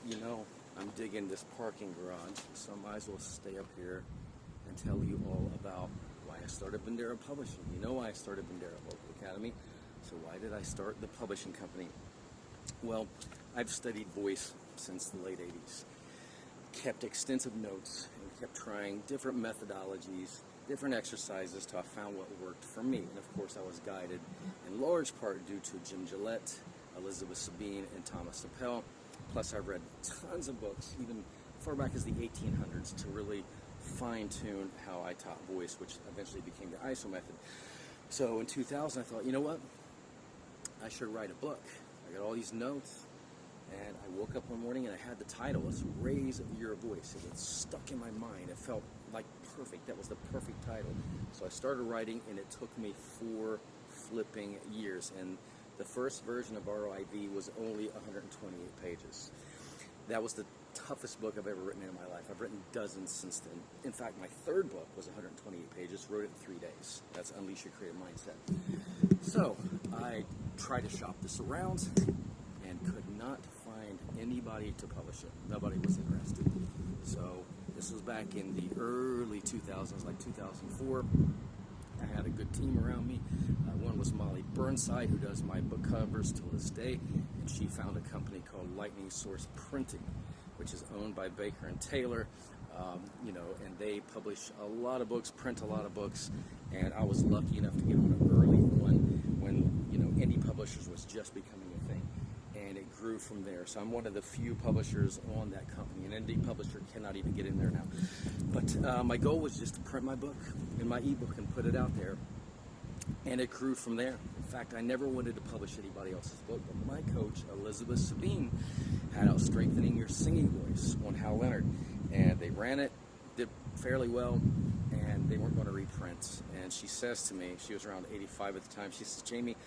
you know, I'm digging this parking garage, so I might as well stay up here and tell you all about why I started Bandera Publishing. You know why I started Bandera Local Academy, so why did I start the publishing company? Well, I've studied voice since the late 80s, kept extensive notes, and kept trying different methodologies, different exercises till I found what worked for me. And of course, I was guided in large part due to Jim Gillette, Elizabeth Sabine, and Thomas Appel. Plus, I've read tons of books, even far back as the 1800s, to really fine-tune how I taught voice, which eventually became the ISO method. So in 2000, I thought, you know what? I should write a book. I got all these notes, and I woke up one morning and I had the title, let's Raise Your Voice. It was stuck in my mind. It felt like perfect. That was the perfect title. So I started writing, and it took me 4 flipping years. And the first version of ROIV was only 128 pages. That was the toughest book I've ever written in my life. I've written dozens since then. In fact, my third book was 128 pages, wrote it in 3 days. That's Unleash Your Creative Mindset. So I tried to shop this around and could not find anybody to publish it. Nobody was interested. So this was back in the early 2000s, like 2004. I had a good team around me. One was Molly Burnside, who does my book covers till this day, and she found a company called Lightning Source Printing, which is owned by Baker and Taylor, and they publish a lot of books, print a lot of books, and I was lucky enough to get on an early one when, indie publishers was just becoming a thing, and it grew from there. So I'm one of the few publishers on that company. An indie publisher cannot even get in there now. But my goal was just to print my book in my ebook and put it out there, and it grew from there. In fact, I never wanted to publish anybody else's book, but my coach, Elizabeth Sabine, had out Strengthening Your Singing Voice on Hal Leonard, and they ran it, did fairly well, and they weren't going to reprint. And she says to me, she was around 85 at the time, she says, Jamie,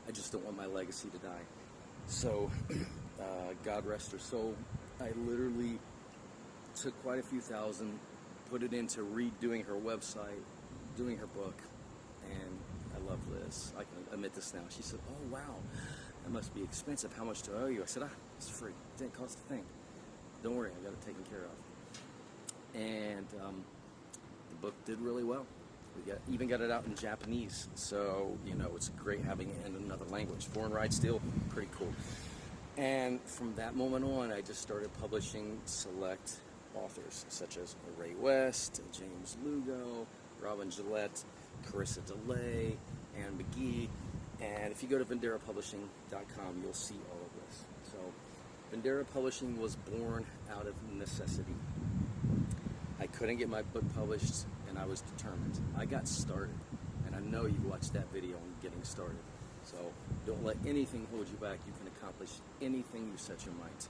I just don't want my legacy to die. So, God rest her soul, I literally took quite a few thousand, put it into redoing her website, doing her book, and I love Liz. I can admit this now. She said, oh wow, that must be expensive. How much do I owe you? I said, it's free. It didn't cost a thing. Don't worry, I got it taken care of. And the book did really well. We even got it out in Japanese. So, it's great having it in another language. Foreign rights still pretty cool. And from that moment on, I just started publishing select authors, such as Ray West, James Lugo, Robin Gillette, Karisa DeLay, Anne McGee. And if you go to BanderaPublishing.com, you'll see all of this. So Bandera Publishing was born out of necessity. I couldn't get my book published, and I was determined. I got started, and I know you watched that video on getting started. So don't let anything hold you back. You can accomplish anything you set your mind to.